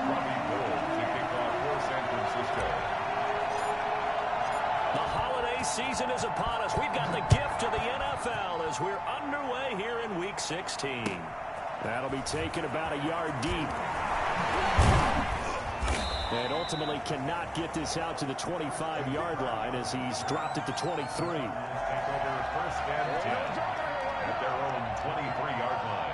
Robbie Gould to kick off for San Francisco. The holiday season is upon us. We've got the gift of the NFL as we're underway here in Week 16. That'll be taken about a yard deep. And ultimately cannot get this out to the 25-yard line as he's dropped it to 23. Take over first and 10 at their own 23-yard line.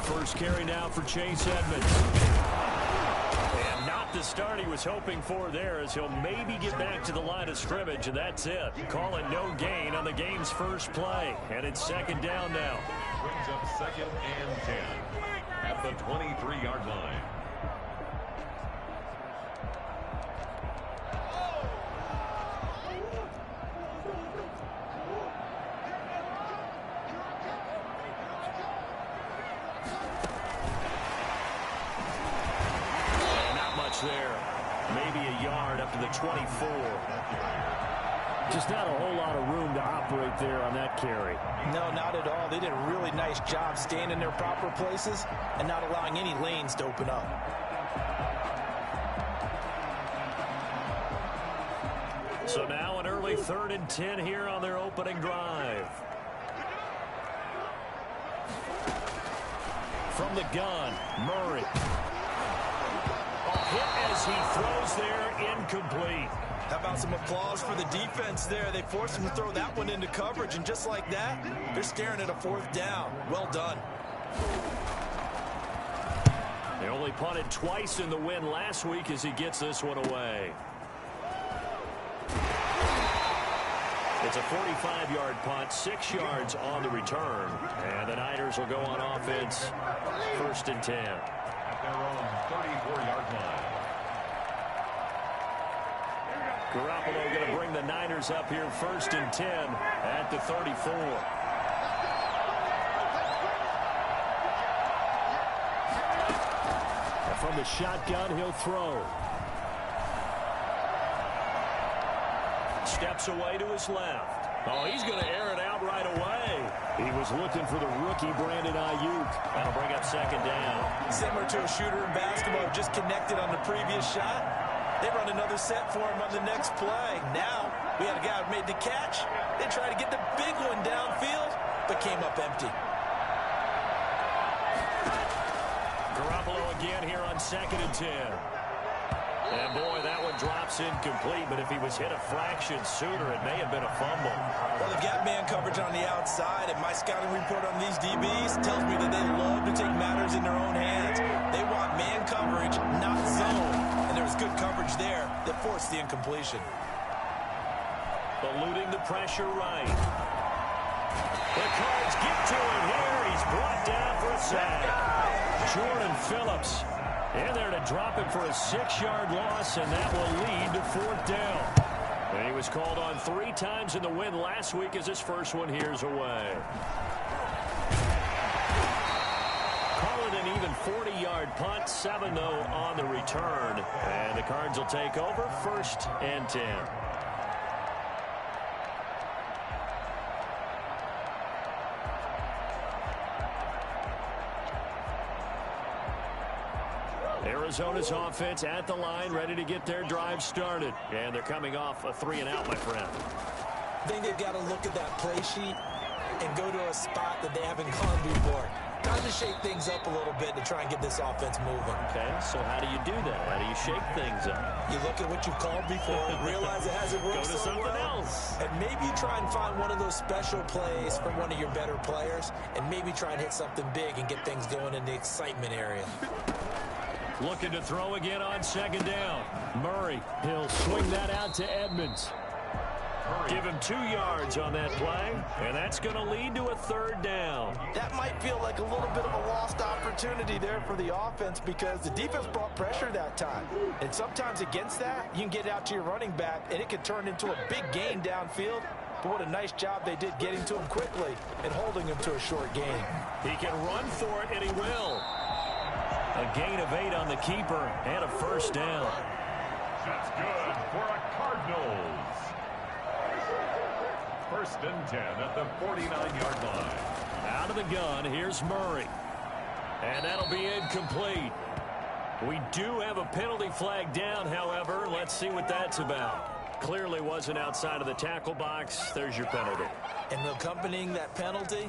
First carry now for Chase Edmonds. And not the start he was hoping for there, as he'll maybe get back to the line of scrimmage, and that's it. Call it no gain on the game's first play. And it's second down now. Brings up second and 10 at the 23-yard line. There, maybe a yard up to the 24. Just not a whole lot of room to operate there on that carry. No, not at all. They did a really nice job staying in their proper places and not allowing any lanes to open up. So now an early 3rd and 10 here on their opening drive. From the gun, Murray. Hit as he throws there, incomplete. How about some applause for the defense there? They forced him to throw that one into coverage, and just like that, they're staring at a 4th down. Well done. They only punted twice in the win last week as he gets this one away. It's a 45-yard punt, 6 yards on the return, and the Niners will go on offense, 1st and 10. At their own 34-yard line. Garoppolo going to bring the Niners up here 1st and 10 at the 34. And from the shotgun, he'll throw. Steps away to his left. Oh, he's going to air it out right away. He was looking for the rookie Brandon Ayuk. That'll bring up second down. Similar to a shooter in basketball, just connected on the previous shot. They run another set for him on the next play. Now, we had a guy who made the catch. They tried to get the big one downfield, but came up empty. Garoppolo again here on 2nd and 10. And boy, that one drops incomplete, but if he was hit a fraction sooner, it may have been a fumble. Well, they've got man coverage on the outside, and my scouting report on these DBs tells me that they love to take matters in their own hands. They want man coverage, not zone. And there was good coverage there that forced the incompletion. Eluding the pressure right. The Cards get to him here. He's brought down for a sack. Jordan Phillips in there to drop him for a 6-yard loss, and that will lead to 4th down. And he was called on 3 times in the win last week as his first one here's away. Call it an even 40-yard punt, 7 though on the return. And the Cards will take over 1st and 10. Arizona's offense at the line, ready to get their drive started. And they're coming off a 3-and-out, my friend. I think they've got to look at that play sheet and go to a spot that they haven't gone before. Time to shake things up a little bit to try and get this offense moving. Okay, so how do you do that? How do you shake things up? You look at what you've called before, realize it hasn't worked Go to so something well, else. and maybe try and find one of those special plays from one of your better players, and maybe try and hit something big and get things going in the excitement area. Looking to throw again on 2nd down. Murray, he'll swing that out to Edmonds. Give him 2 yards on that play, and that's going to lead to a 3rd down. That might feel like a little bit of a lost opportunity there for the offense because the defense brought pressure that time. And sometimes against that, you can get out to your running back, and it can turn into a big gain downfield. But what a nice job they did getting to him quickly and holding him to a short gain. He can run for it, and he will. A gain of 8 on the keeper and a 1st down. That's good for a Cardinals. 1st and 10 at the 49-yard line. Out of the gun, here's Murray. And that'll be incomplete. We do have a penalty flag down, however. Let's see what that's about. Clearly wasn't outside of the tackle box. There's your penalty. And accompanying that penalty,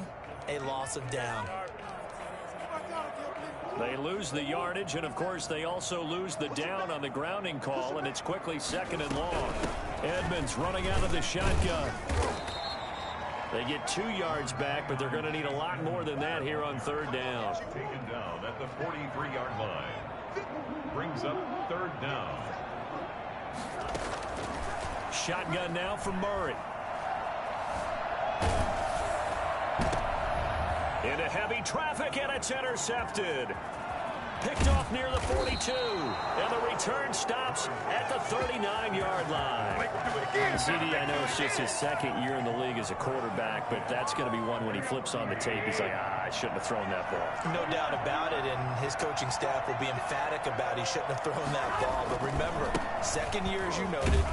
a loss of down. They lose the yardage, and of course they also lose the down on the grounding call, and it's quickly 2nd and long. Edmonds running out of the shotgun. They get 2 yards back, but they're going to need a lot more than that here on 3rd down. Taken down at the 43-yard line. Brings up 3rd down. Shotgun now for Murray. Into heavy traffic, and it's intercepted. Picked off near the 42. And the return stops at the 39-yard line. CD, I know it's just his 2nd year in the league as a quarterback, but that's going to be one when he flips on the tape. He's like, I shouldn't have thrown that ball. No doubt about it, and his coaching staff will be emphatic about he shouldn't have thrown that ball. But remember, 2nd year, as you noted,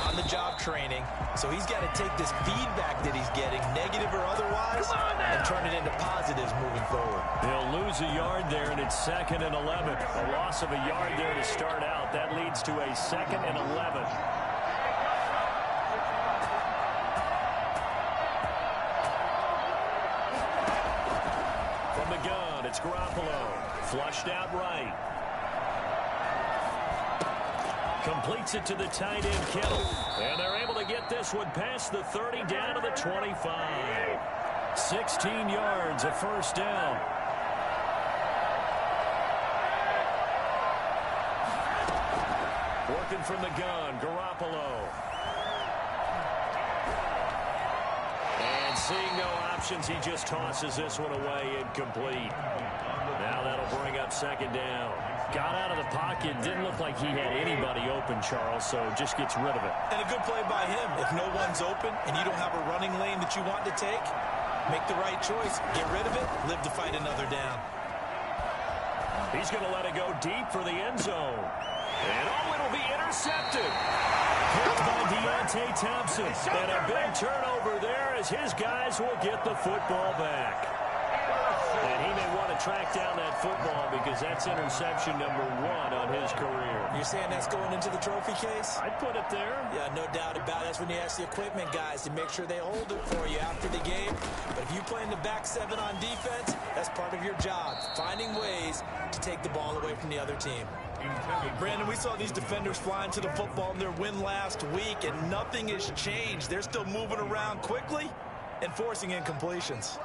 on-the-job training. So he's got to take this feedback that he's getting, negative or otherwise, and turn it into positives moving forward. They'll lose a yard there, and it's 2nd and 11. A loss of a yard there to start out. That leads to a 2nd and 11. From the gun, it's Garoppolo. Flushed out right. Completes it to the tight end, Kittle. And they're able to get this one past the 30 down to the 25. 16 yards, a 1st down. Working from the gun, Garoppolo. And seeing no options, he just tosses this one away, incomplete. Now that'll bring up 2nd down. Got out of the pocket, didn't look like he had anybody open, Charles, so just gets rid of it. And a good play by him. If no one's open and you don't have a running lane that you want to take, make the right choice. Get rid of it, live to fight another down. He's going to let it go deep for the end zone. And it'll be intercepted. Hit by Deontay Thompson. And a big turnover there as his guys will get the football back. And he may want to track down that football because that's interception number 1 on his career. You're saying that's going into the trophy case? I'd put it there. Yeah, no doubt about it. That's when you ask the equipment guys to make sure they hold it for you after the game. But if you play in the back 7 on defense, that's part of your job, finding ways to take the ball away from the other team. Brandon, we saw these defenders flying to the football in their win last week, and nothing has changed. They're still moving around quickly and forcing incompletions.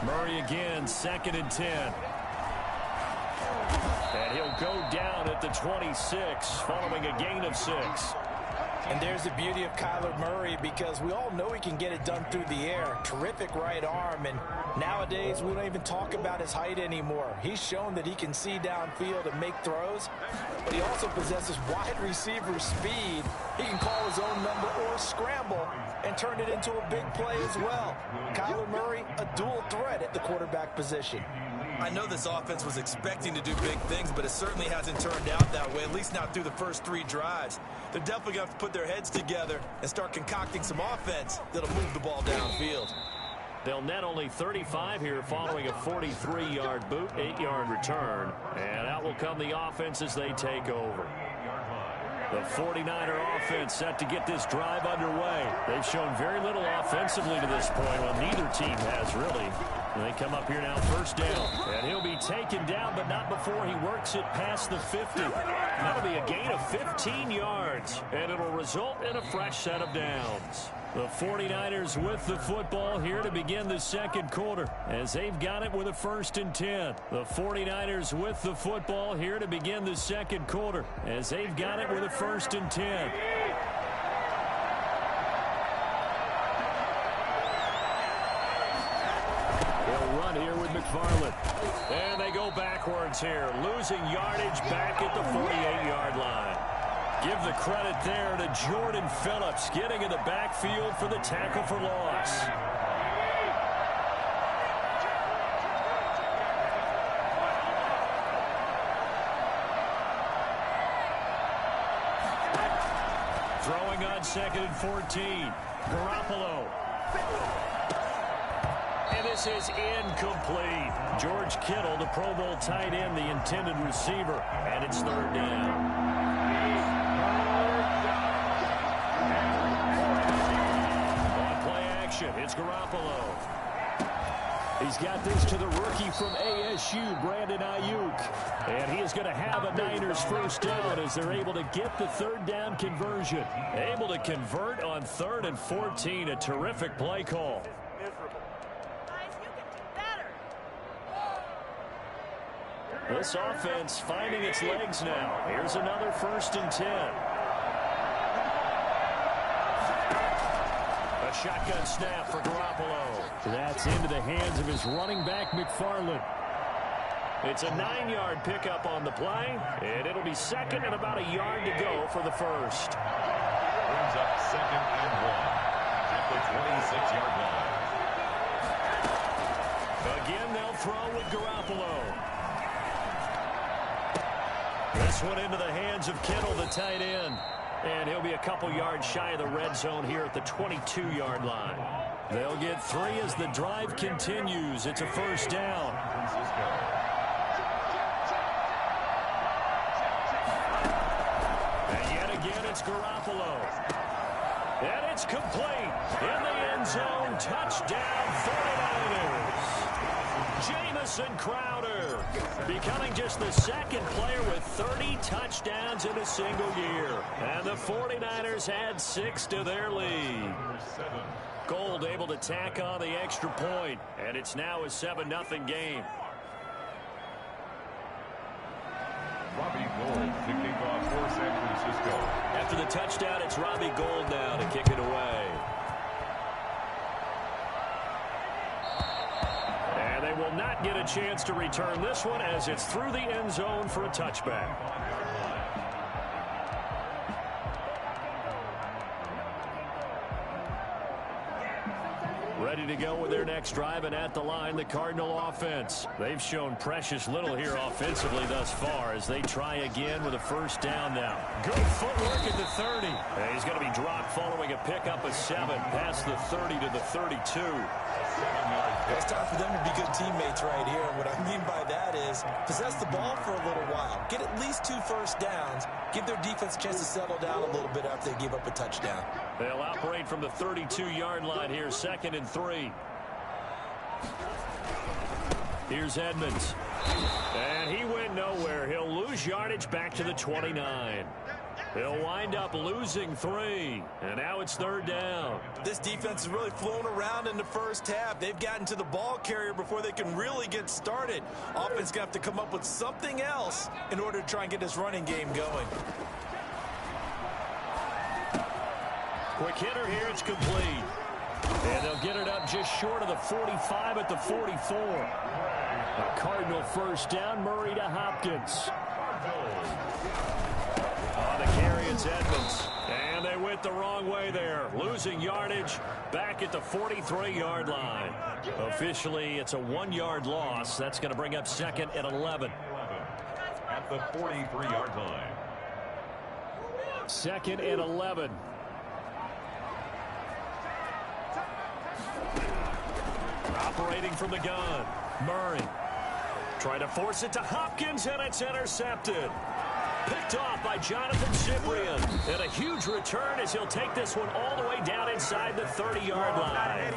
Murray again, 2nd and 10. And he'll go down at the 26 following a gain of 6. And there's the beauty of Kyler Murray because we all know he can get it done through the air. Terrific right arm, and nowadays we don't even talk about his height anymore. He's shown that he can see downfield and make throws, but he also possesses wide receiver speed. He can call his own number or scramble and turn it into a big play as well. Kyler Murray, a dual threat at the quarterback position. I know this offense was expecting to do big things, but it certainly hasn't turned out that way, at least not through the first 3 drives. They're definitely going to have to put their heads together and start concocting some offense that'll move the ball downfield. They'll net only 35 here following a 43-yard boot, 8-yard return. And out will come the offense as they take over. The 49er offense set to get this drive underway. They've shown very little offensively to this point. Well, neither team has really. They come up here now, 1st down. And he'll be taken down, but not before he works it past the 50. That'll be a gain of 15 yards. And it'll result in a fresh set of downs. The 49ers with the football here to begin the 2nd quarter as they've got it with a 1st and 10. The 49ers with the football here to begin the 2nd quarter as they've got it with a 1st and 10. He'll run here with McFarland. And they go backwards here, losing yardage back at the 48-yard line. Give the credit there to Jordan Phillips, getting in the backfield for the tackle for loss. Throwing on 2nd and 14. Garoppolo. And this is incomplete. George Kittle, the Pro Bowl tight end, the intended receiver. And it's 3rd down. On play action, it's Garoppolo. He's got this to the rookie from ASU, Brandon Ayuk. And he is going to have a Niners first down as they're able to get the 3rd down conversion. Able to convert on 3rd and 14. A terrific play call. This offense finding its legs now. Here's another 1st and 10. A shotgun snap for Garoppolo. That's into the hands of his running back, McFarland. It's a 9-yard pickup on the play, and it'll be 2nd and about a yard to go for the 1st. Brings up 2nd and 1 at the 26-yard line. Again, they'll throw with Garoppolo. This one into the hands of Kittle, the tight end. And he'll be a couple yards shy of the red zone here at the 22-yard line. They'll get 3 as the drive continues. It's a 1st down. And yet again, it's Garoppolo. And it's complete. In the end zone, touchdown 49ers. Jamison Crowder becoming just the 2nd player with 30 touchdowns in a single year. And the 49ers had 6 to their lead. Gold able to tack on the extra point, and it's now a 7-0 game. Robbie Gould kicking off for San Francisco. After the touchdown, it's Robbie Gould now to kick it away. And they will not get a chance to return this one as it's through the end zone for a touchback. Ready to go with their next drive, and at the line, the Cardinal offense. They've shown precious little here offensively thus far as they try again with a 1st down now. Good footwork at the 30. And he's going to be dropped following a pickup of 7 past the 30 to the 32. It's time for them to be good teammates right here. And what I mean by that is possess the ball for a little while. Get at least 2 first downs. Give their defense a chance to settle down a little bit after they give up a touchdown. They'll operate from the 32-yard line here, 2nd and 3. Here's Edmonds. And he went nowhere. He'll lose yardage back to the 29. He'll wind up losing 3. And now it's 3rd down. This defense has really flown around in the first half. They've gotten to the ball carrier before they can really get started. Offense going to have to come up with something else in order to try and get this running game going. Quick hitter here, it's complete. And they'll get it up just short of the 45 at the 44. A Cardinal 1st down, Murray to Hopkins. On the carry, it's Edmonds. And they went the wrong way there. Losing yardage back at the 43-yard line. Officially, it's a 1-yard loss. That's going to bring up 2nd and 11. At the 43-yard line. 2nd and 11. Operating from the gun, Murray. Trying to force it to Hopkins, and it's intercepted. Picked off by Jonathan Cyprien. And a huge return as he'll take this one all the way down inside the 30-yard line.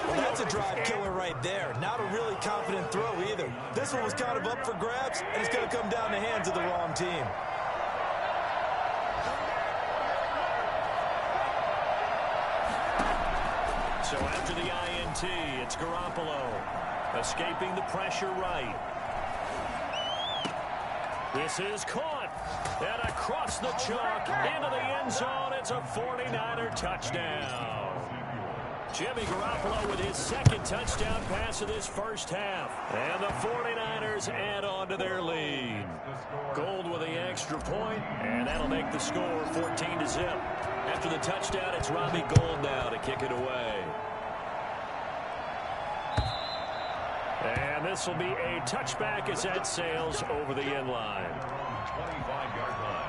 Well, that's a drive killer right there. Not a really confident throw either. This one was kind of up for grabs, and it's going to come down the hands of the wrong team. So after the INT, it's Garoppolo. Escaping the pressure right. This is caught. And across the chalk into the end zone. It's a 49er touchdown. Jimmy Garoppolo with his second touchdown pass of this first half. And the 49ers add on to their lead. Gould with the extra point, and that'll make the score 14-0. After the touchdown, it's Robbie Gould now to kick it away. And this will be a touchback as that sails over the end line. 25-yard line.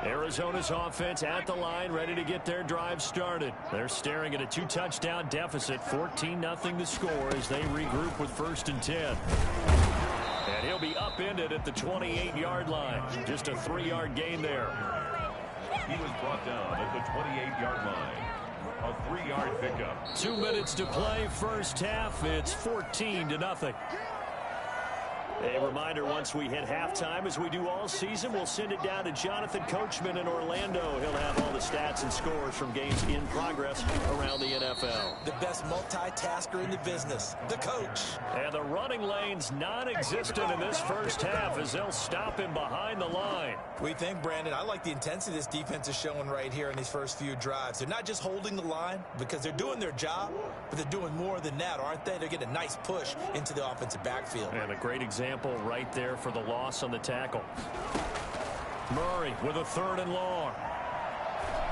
Arizona's offense at the line, ready to get their drive started. They're staring at a 2-touchdown deficit, 14-0 the score as they regroup with 1st and 10. And he'll be upended at the 28-yard line. Just a 3-yard gain there. He was brought down at the 28-yard line. A 3-yard pickup. 2 minutes to play, first half. It's 14-0. A reminder, once we hit halftime, as we do all season, we'll send it down to Jonathan Coachman in Orlando. He'll have all the stats and scores from games in progress around the NFL. The best multitasker in the business, the coach. And the running lane's non-existent in this first half as they'll stop him behind the line. We think, Brandon, I like the intensity this defense is showing right here in these first few drives. They're not just holding the line because they're doing their job, but they're doing more than that, aren't they? They're getting a nice push into the offensive backfield. And a great example right there for the loss on the tackle. Murray with a 3rd and long.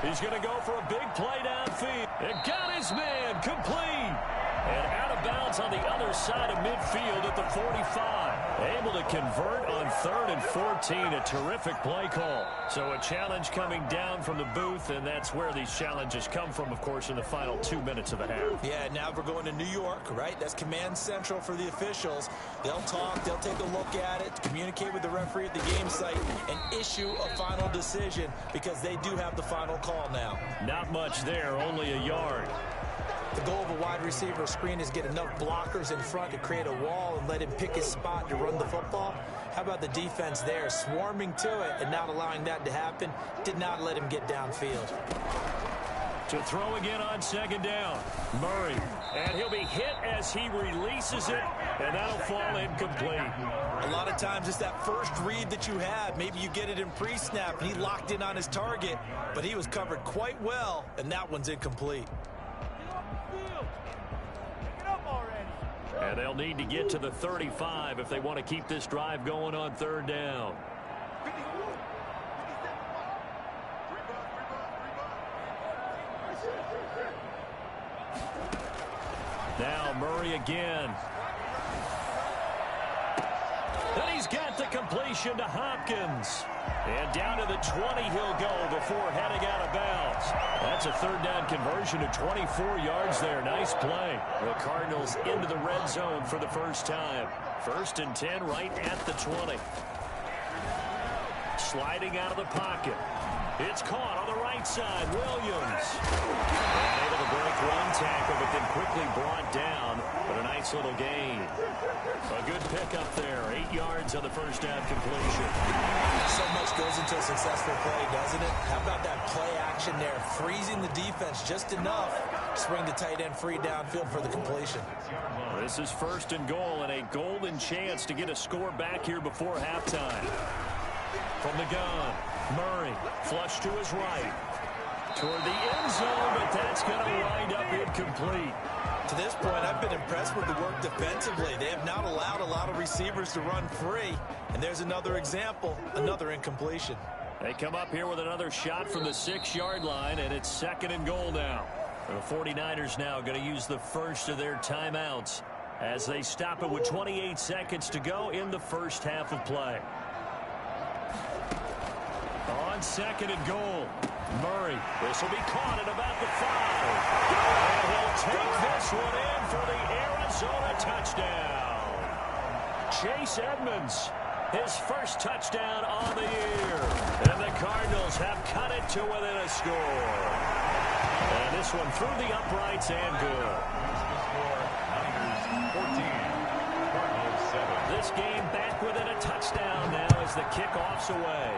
He's going to go for a big play downfield. And got his man complete. And out of bounds on the other side of midfield at the 45. Able to convert on 3rd and 14. A terrific play call. So a challenge coming down from the booth, and that's where these challenges come from, of course, in the final 2 minutes of the half. Yeah, now we're going to New York, right? That's command central for the officials. They'll talk, they'll take a look at it, communicate with the referee at the game site, and issue a final decision because they do have the final call now. Not much there, only a yard. The goal of a wide receiver screen is get enough blockers in front to create a wall and let him pick his spot to run the football. How about the defense there, swarming to it and not allowing that to happen? Did not let him get downfield. To throw again on 2nd down. Murray. And he'll be hit as he releases it, and that'll fall incomplete. A lot of times it's that first read that you have. Maybe you get it in pre-snap, and he locked in on his target, but he was covered quite well, and that one's incomplete. And they'll need to get to the 35 if they want to keep this drive going on 3rd down. Now Murray again. And he's got the completion to Hopkins. And down to the 20 he'll go before heading out of bounds. That's a 3rd down conversion of 24 yards there. Nice play. The Cardinals into the red zone for the first time. 1st and 10 right at the 20. Sliding out of the pocket. It's caught on the right side. Williams. And able to break one tackle, but then quickly brought down. But a nice little gain. A good pickup there. 8 yards on the first down completion. So much goes into a successful play, doesn't it? How about that play action there? Freezing the defense just enough. Swing the tight end free downfield for the completion. This is 1st and goal and a golden chance to get a score back here before halftime. From the gun, Murray flush to his right. Toward the end zone, but that's going to wind up incomplete. To this point, I've been impressed with the work defensively. They have not allowed a lot of receivers to run free. And there's another example, another incompletion. They come up here with another shot from the 6-yard line, and it's 2nd and goal now. The 49ers now going to use the first of their timeouts as they stop it with 28 seconds to go in the first half of play. On 2nd and goal, Murray. This will be caught at about the 5. And he'll take this one in for the Arizona touchdown. Chase Edmonds, his first touchdown on the year. And the Cardinals have cut it to within a score. And this one through the uprights and good. Niners 14, Cardinals 7. This game back within a touchdown now as the kickoff's away.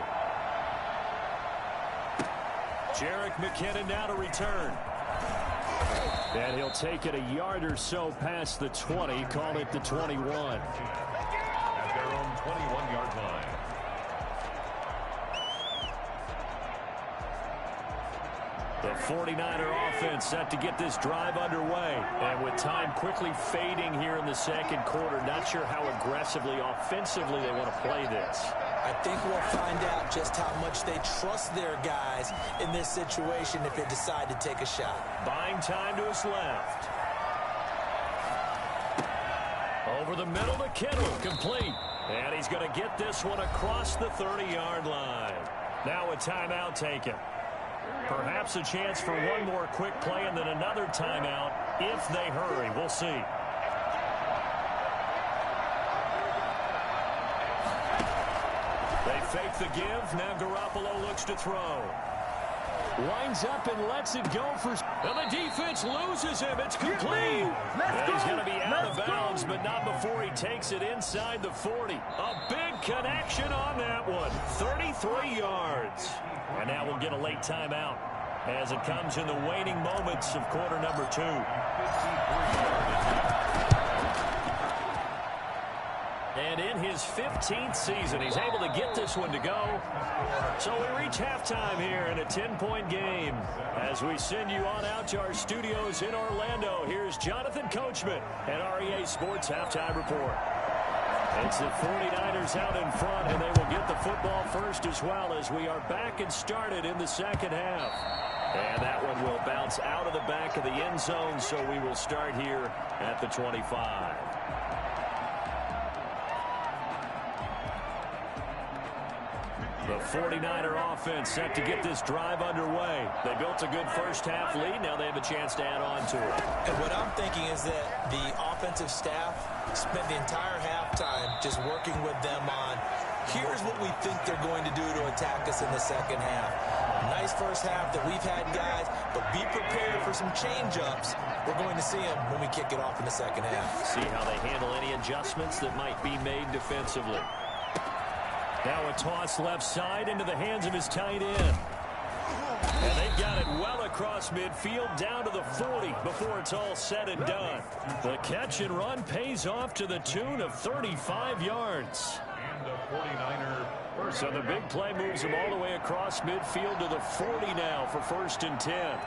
Jerick McKinnon now to return. And he'll take it a yard or so past the 20, call it the 21. At their own 21-yard line. The 49er offense set to get this drive underway. And with time quickly fading here in the second quarter, not sure how aggressively, offensively they want to play this. I think we'll find out just how much they trust their guys in this situation if they decide to take a shot. Buying time to his left. Over the middle to Kittle, complete. And he's going to get this one across the 30-yard line. Now a timeout taken. Perhaps a chance for one more quick play and then another timeout if they hurry. We'll see. They fake the give. Now Garoppolo looks to throw. Winds up and lets it go for... And the defense loses him. It's complete. And he's going to be out of bounds, but not before he takes it inside the 40. A big connection on that one. 33 yards. And now we'll get a late timeout as it comes in the waning moments of quarter number 2. And in his 15th season, he's able to get this one to go. So we reach halftime here in a 10-point game. As we send you on out to our studios in Orlando, here's Jonathan Coachman at REA Sports Halftime Report. It's the 49ers out in front, and they will get the football first as well as we are back and started in the second half. And that one will bounce out of the back of the end zone, so we will start here at the 25. The 49er offense set to get this drive underway. They built a good first-half lead. Now they have a chance to add on to it. And what I'm thinking is that the offensive staff spent the entire halftime just working with them on, here's what we think they're going to do to attack us in the second half. Nice first half that we've had, guys, but be prepared for some change-ups. We're going to see them when we kick it off in the second half. See how they handle any adjustments that might be made defensively. Now a toss left side into the hands of his tight end. And they've got it well across midfield down to the 40 before it's all said and done. The catch and run pays off to the tune of 35 yards. And the 49er. So the big play moves him all the way across midfield to the 40 now for 1st and 10.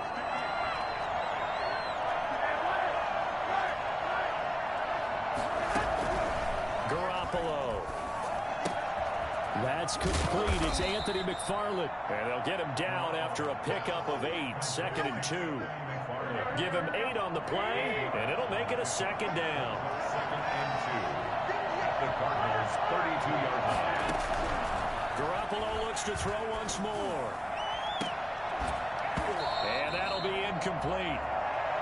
Garoppolo. That's complete. It's Anthony McFarland. And they'll get him down after a pickup of 8. 2nd and 2. Give him 8 on the play, and it'll make it a 2nd down. 2nd and 2. At the Cardinals' 32-yard line. Garoppolo looks to throw once more. And that'll be incomplete.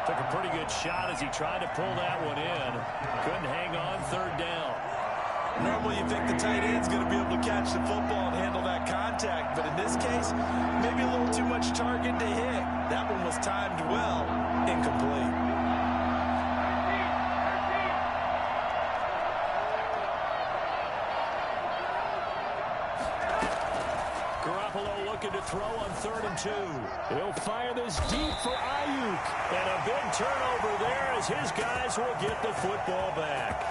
Took a pretty good shot as he tried to pull that one in. Couldn't hang on. 3rd down. Normally you think the tight end's going to be able to catch the football and handle that contact, but in this case, maybe a little too much target to hit. That one was timed well. Incomplete. Garoppolo looking to throw on 3rd and 2. He'll fire this deep for Ayuk. And a big turnover there as his guys will get the football back.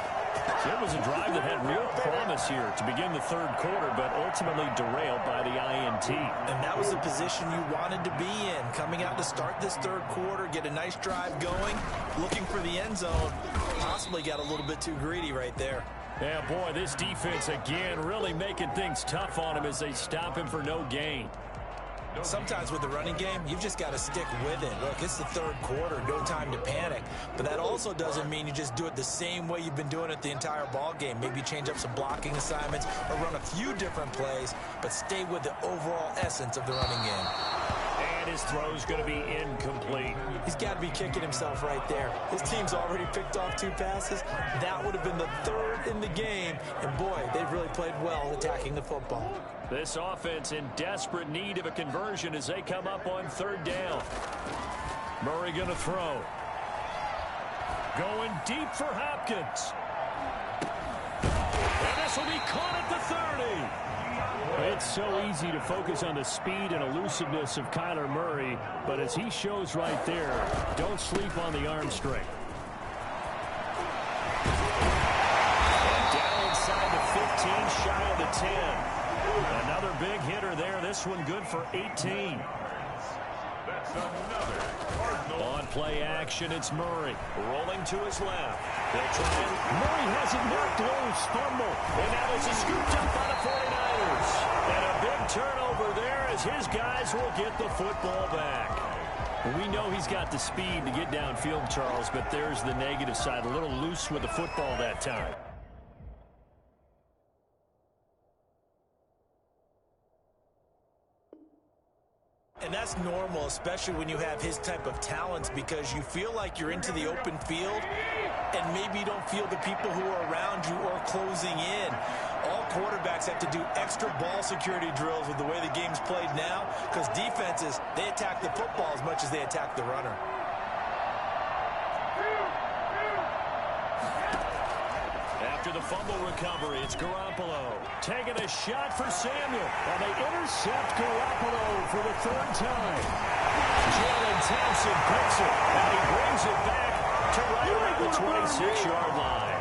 It was a drive that had real promise here to begin the 3rd quarter, but ultimately derailed by the INT. And that was the position you wanted to be in. Coming out to start this 3rd quarter, get a nice drive going, looking for the end zone. Possibly got a little bit too greedy right there. Yeah, boy, this defense again really making things tough on him as they stop him for no gain. Sometimes with the running game, you've just got to stick with it. Look, it's the 3rd quarter, no time to panic. But that also doesn't mean you just do it the same way you've been doing it the entire ball game. Maybe change up some blocking assignments or run a few different plays, but stay with the overall essence of the running game. And his throw's going to be incomplete. He's got to be kicking himself right there. His team's already picked off 2 passes. That would have been the 3rd in the game. And boy, they've really played well attacking the football. This offense in desperate need of a conversion as they come up on 3rd down. Murray going to throw. Going deep for Hopkins. And this will be caught at the 30. It's so easy to focus on the speed and elusiveness of Kyler Murray, but as he shows right there, don't sleep on the arm strength. And down inside the 15, shy of the 10. Another big hitter there. This one good for 18. That's another Cardinal. On play action, it's Murray. Rolling to his left. They'll try it. Murray has it knocked loose. Fumble. And now it's a scooped up by the 49ers. And a big turnover there as his guys will get the football back. We know he's got the speed to get downfield, Charles, but there's the negative side. A little loose with the football that time. And that's normal, especially when you have his type of talents, because you feel like you're into the open field and maybe you don't feel the people who are around you or closing in. All quarterbacks have to do extra ball security drills with the way the game's played now, because defenses, they attack the football as much as they attack the runner. After the fumble recovery, it's Garoppolo taking a shot for Samuel, and they intercept Garoppolo for the third time. Jalen Thompson picks it, and he brings it back to right around the 26-yard line.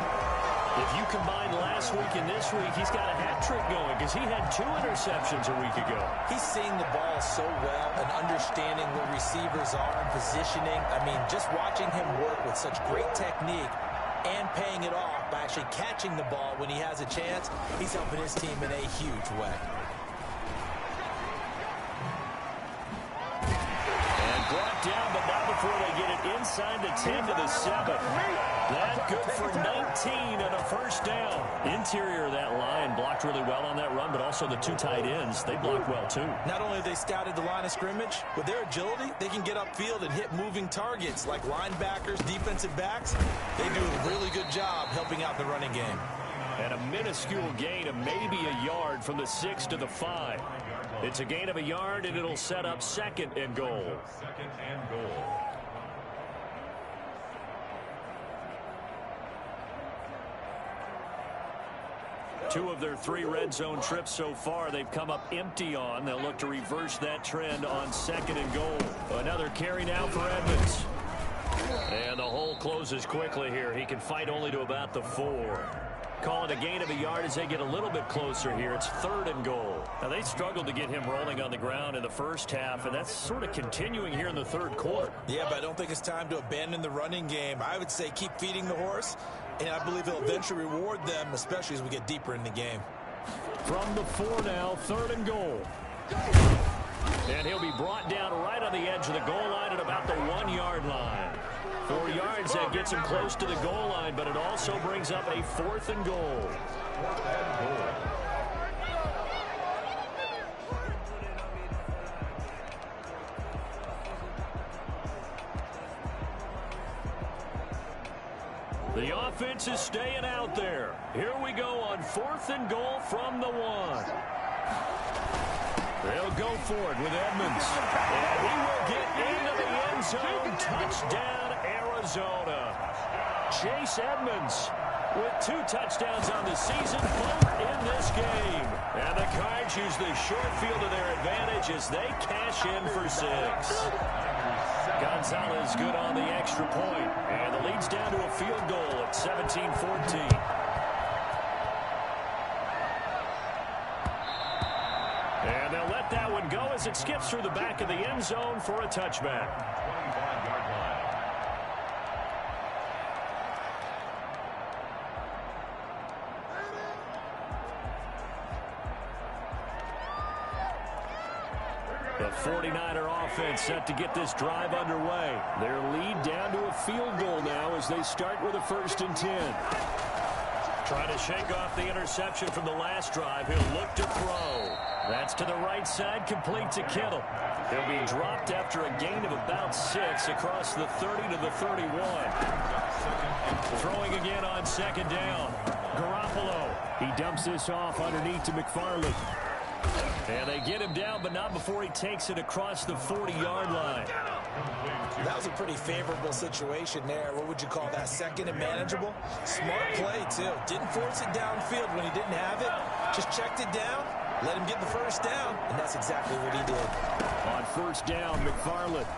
If you combine last week and this week, he's got a hat trick going because he had 2 interceptions a week ago. He's seeing the ball so well and understanding where receivers are and positioning. I mean, just watching him work with such great technique and paying it off by actually catching the ball when he has a chance, he's helping his team in a huge way. And brought down, but not before they get it inside the 10 to the 7. That good for 19 and a first down. Interior of that line blocked really well on that run, but also the 2 tight ends, they blocked well too. Not only have they scouted the line of scrimmage, with their agility, they can get upfield and hit moving targets like linebackers, defensive backs. They do a really good job helping out the running game. And a minuscule gain of maybe a yard from the 6 to the 5. It's a gain of a yard, and it'll set up 2nd and goal. 2nd and goal. Two of their 3 red zone trips so far they've come up empty on. They'll look to reverse that trend on 2nd and goal. Another carry now for Edmonds. And the hole closes quickly here. He can fight only to about the 4. Call it a gain of a yard as they get a little bit closer here. It's 3rd and goal. Now, they struggled to get him rolling on the ground in the first half, and that's sort of continuing here in the 3rd quarter. Yeah, but I don't think it's time to abandon the running game. I would say keep feeding the horse, and I believe he'll eventually reward them, especially as we get deeper in the game. From the 4 now, 3rd and goal. And he'll be brought down right on the edge of the goal line at about the 1-yard line. 4 yards, that gets him close to the goal line, but it also brings up a 4th and goal. The offense is staying out there. Here we go on 4th and goal from the 1. They'll go for it with Edmonds. And he will get into the end zone. Touchdown, Arizona. Chase Edmonds with 2 touchdowns on the season, both in this game. And the Cards use the short field to their advantage as they cash in for 6. Gonzalez good on the extra point. And the lead's down to a field goal at 17-14. And they'll let that one go as it skips through the back of the end zone for a touchback. 25-yard line. The 49er offense set to get this drive underway. Their lead down to a field goal now as they start with a 1st and 10. Trying to shake off the interception from the last drive. He'll look to throw. That's to the right side, complete to Kittle. He'll be dropped after a gain of about 6 across the 30 to the 31. Throwing again on 2nd down. Garoppolo. He dumps this off underneath to McFarland. And they get him down, but not before he takes it across the 40-yard line. That was a pretty favorable situation there. What would you call that? 2nd and manageable? Smart play, too. Didn't force it downfield when he didn't have it. Just checked it down, let him get the 1st down, and that's exactly what he did. On 1st down, McFarland.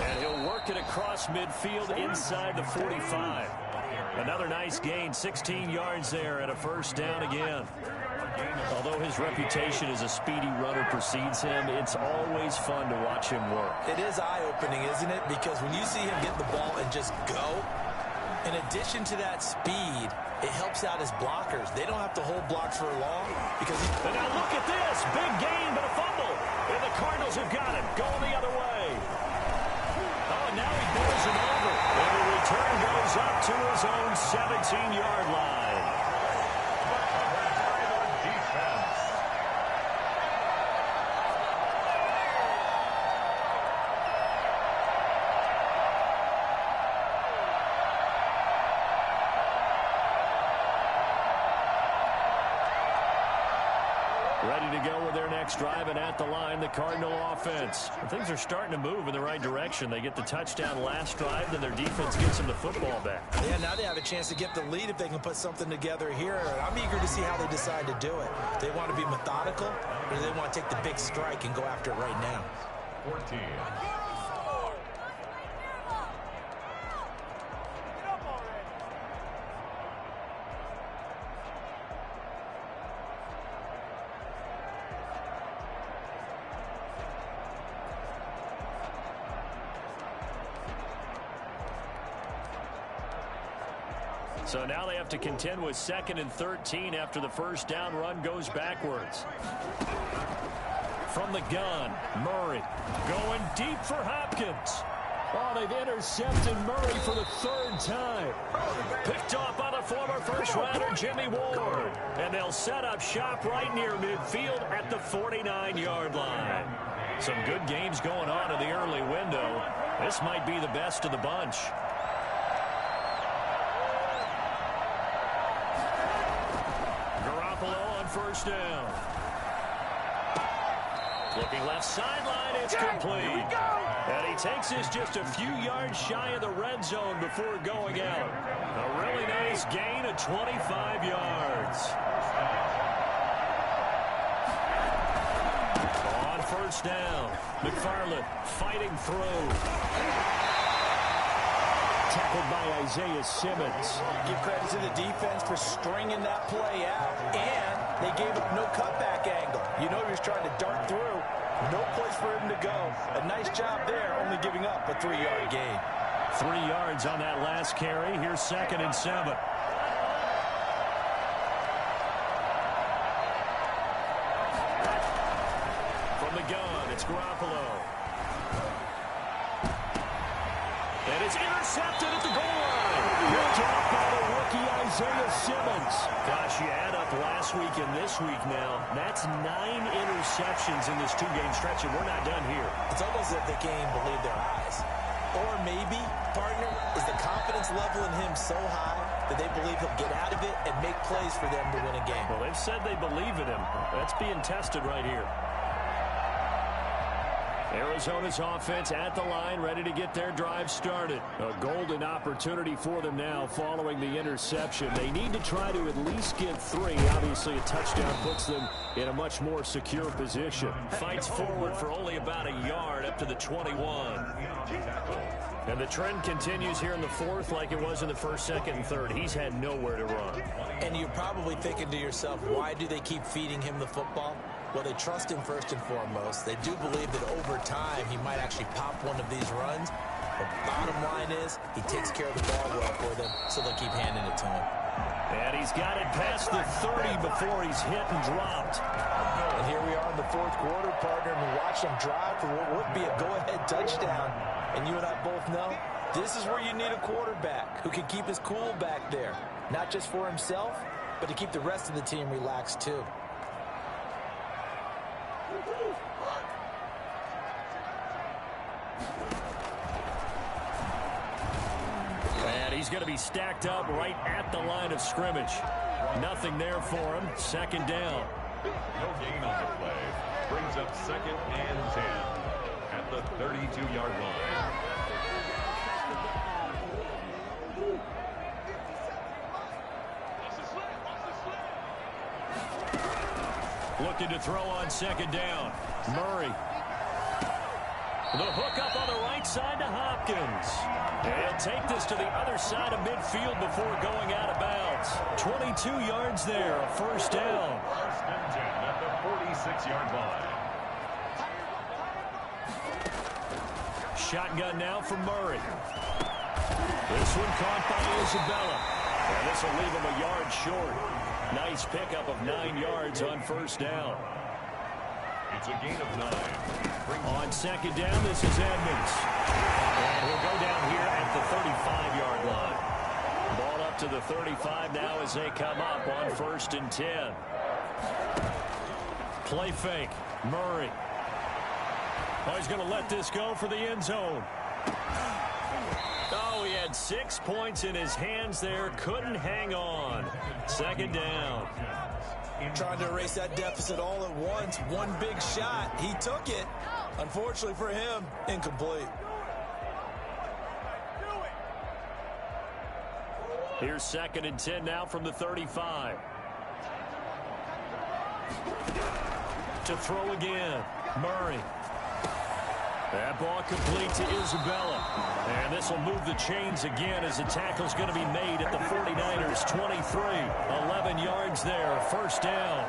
And he'll work it across midfield inside the 45. Another nice gain, 16 yards there, and a 1st down again. Although his reputation as a speedy runner precedes him, it's always fun to watch him work. It is eye-opening, isn't it? Because when you see him get the ball and just go, in addition to that speed, it helps out his blockers. They don't have to hold blocks for long because he... And now look at this. Big gain, but a fumble. And the Cardinals have got him. Going the other way. Oh, now he throws him over. And the return goes up to his own 17-yard line. Ready to go with their next drive, and at the line, the Cardinal offense. Things are starting to move in the right direction. They get the touchdown last drive, then their defense gets them the football back. Yeah, now they have a chance to get the lead if they can put something together here. I'm eager to see how they decide to do it. Do they want to be methodical, or do they want to take the big strike and go after it right now? 14. So now they have to contend with 2nd and 13 after the first down run goes backwards. From the gun, Murray going deep for Hopkins. Oh, they've intercepted Murray for the 3rd time. Picked off by the former first-rounder Jimmy Ward. And they'll set up shop right near midfield at the 49-yard line. Some good games going on in the early window. This might be the best of the bunch. First down. Looking left sideline, it's complete. And he takes this just a few yards shy of the red zone before going out. A really nice gain of 25 yards. On first down, McFarland fighting through. Tackled by Isaiah Simmons. Give credit to the defense for stringing that play out, and they gave up no cutback angle. You know he was trying to dart through. No place for him to go. A nice job there, only giving up a 3-yard gain. 3 yards on that last carry. Here's 2nd and 7. From the gun, it's Garoppolo. And it's intercepted at the goal line. Picked off by the rookie Isaiah Simmons. Gosh, you add up last week and this week now. That's 9 interceptions in this 2-game stretch, and we're not done here. It's almost as if they can't even believe their eyes. Or maybe, partner, is the confidence level in him so high that they believe he'll get out of it and make plays for them to win a game. Well, they've said they believe in him. That's being tested right here. Arizona's offense at the line, ready to get their drive started. A golden opportunity for them now following the interception. They need to try to at least get 3. Obviously, a touchdown puts them in a much more secure position. Fights forward for only about a yard up to the 21. And the trend continues here in the 4th like it was in the 1st, 2nd, and 3rd. He's had nowhere to run. And you're probably thinking to yourself, why do they keep feeding him the football? Well, they trust him first and foremost. They do believe that over time he might actually pop one of these runs. But bottom line is he takes care of the ball well for them, so they'll keep handing it to him. And he's got it past the 30 before he's hit and dropped. And here we are in the 4th quarter, partner, and we watch them drive for what would be a go-ahead touchdown. And you and I both know this is where you need a quarterback who can keep his cool back there. Not just for himself, but to keep the rest of the team relaxed too. And he's going to be stacked up right at the line of scrimmage. Nothing there for him. 2nd down. No gain on the play. Brings up 2nd and 10 at the 32-yard line. Looking to throw on 2nd down. Murray. The hook up on the right side to Hopkins. And he'll take this to the other side of midfield before going out of bounds. 22 yards there, a first down. First and 10 at the 46-yard line. Shotgun now for Murray. This one caught by Isabella. And this will leave him a yard short. Nice pickup of 9 yards on first down. It's a gain of 9. On second down, this is Edmonds. And he'll go down here at the 35-yard line. Ball up to the 35 now as they come up on first and 10. Play fake. Murray. Oh, he's going to let this go for the end zone. Oh, he had 6 points in his hands there. Couldn't hang on. Second down. Trying to erase that deficit all at once. One big shot. He took it. Unfortunately for him, incomplete. Here's second and 10 now from the 35. To throw again. Murray. That ball complete to Isabella. And this will move the chains again as the tackle's going to be made at the 49ers 23. 11 yards there, first down.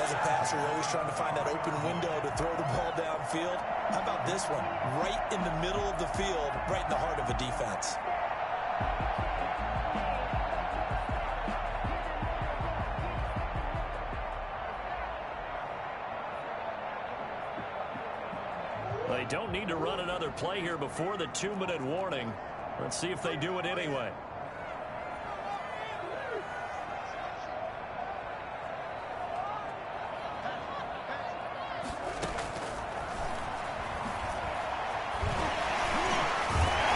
As a passer, you're always trying to find that open window to throw the ball downfield. How about this one? Right in the middle of the field, right in the heart of a defense. They don't need to run another play here before the 2-minute warning. Let's see if they do it anyway.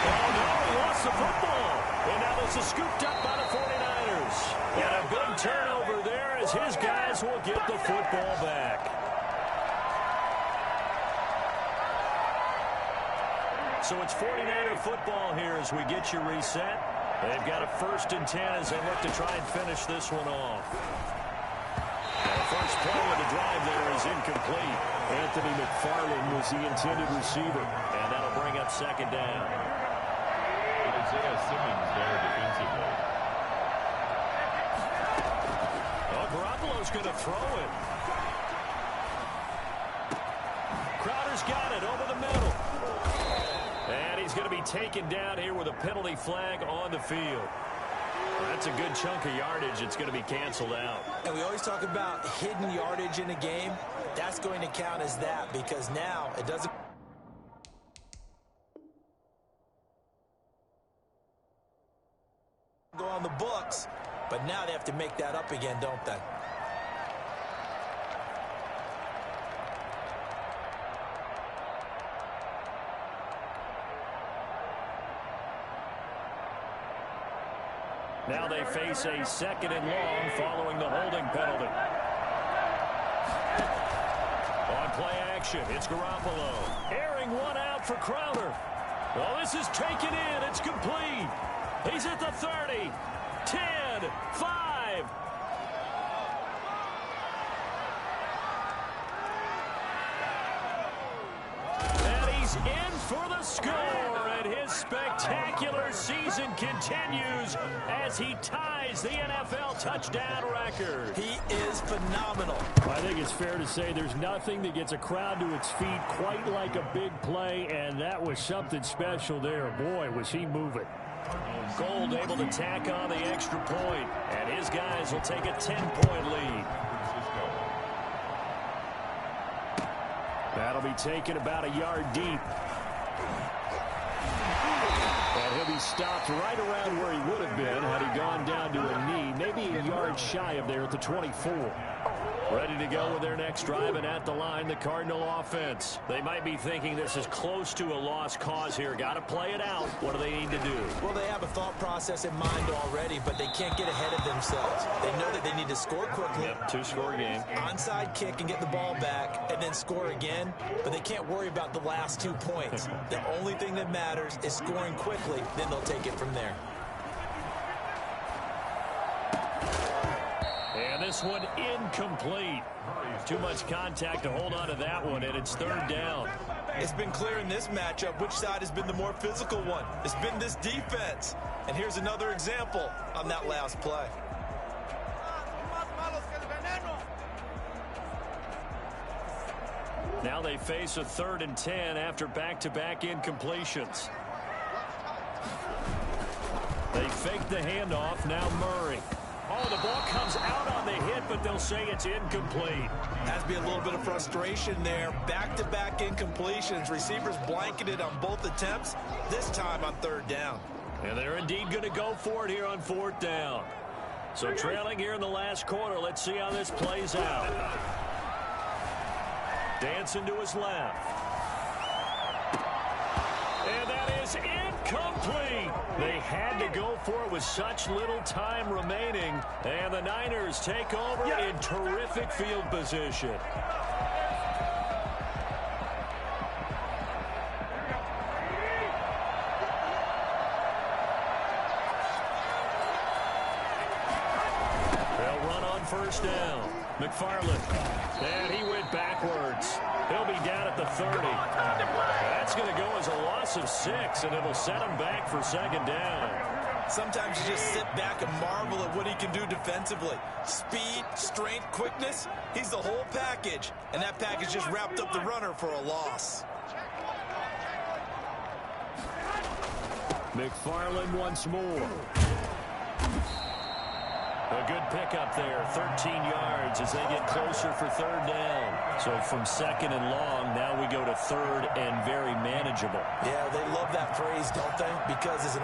Oh, no, he lost the football. And now this is scooped up by the 49ers. And a big turnover there as his guys will get the football back. So it's 49er football here as we get you reset. They've got a first and 10 as they look to try and finish this one off. The first play of the drive there is incomplete. Anthony McFarland was the intended receiver. And that'll bring up second down. Isaiah Simmons there defensively. Oh, Garoppolo's going to throw it. Crowder's got it over the middle. And he's going to be taken down here with a penalty flag on the field. That's a good chunk of yardage. It's going to be canceled out. And we always talk about hidden yardage in a game. That's going to count as that because now it doesn't go on the books, but now they have to make that up again, don't they? Now they face a second and long following the holding penalty. On play action, it's Garoppolo. Airing one out for Crowder. Oh, this is taken in. It's complete. He's at the 30. 10, 5. And he's in for the score. And his spectacular season continues as he ties the NFL touchdown record. He is phenomenal. I think it's fair to say there's nothing that gets a crowd to its feet quite like a big play, and that was something special there. Boy, was he moving. Gold able to tack on the extra point, and his guys will take a 10-point lead. That'll be taken about a yard deep. And he'll be stopped right around where he would have been had he gone down to a knee, maybe a yard shy of there at the 24. Ready to go with their next drive, and at the line, the Cardinal offense. They might be thinking this is close to a lost cause here. Got to play it out. What do they need to do? Well, they have a thought process in mind already, but they can't get ahead of themselves. They know that they need to score quickly. Yep, two-score game. Onside kick and get the ball back and then score again, but they can't worry about the last 2 points. The only thing that matters is scoring quickly, then they'll take it from there. And this one incomplete. Too much contact to hold on to that one, and it's third down. It's been clear in this matchup which side has been the more physical one. It's been this defense. And here's another example on that last play. Now they face a 3rd and 10 after back-to-back incompletions. They fake the handoff. Now Murray. Oh, the ball comes out on the hit, but they'll say it's incomplete. Has to be a little bit of frustration there. Back-to-back incompletions. Receivers blanketed on both attempts, this time on 3rd down. And they're indeed going to go for it here on 4th down. So trailing here in the last quarter. Let's see how this plays out. Dancing to his left. And that is incomplete. They had to go for it with such little time remaining. And the Niners take over in terrific field position. They'll run on 1st down. McFarland. And he went backwards. He'll be down at the 30. That's going to go as a loss of 6, and it'll set him back for 2nd down. Sometimes you just sit back and marvel at what he can do defensively. Speed, strength, quickness, he's the whole package. And that package just wrapped up the runner for a loss. McFarland once more. A good pickup there, 13 yards as they get closer for 3rd down. So from 2nd and long, now we go to 3rd and very manageable. Yeah, they love that phrase, don't they? Because it's an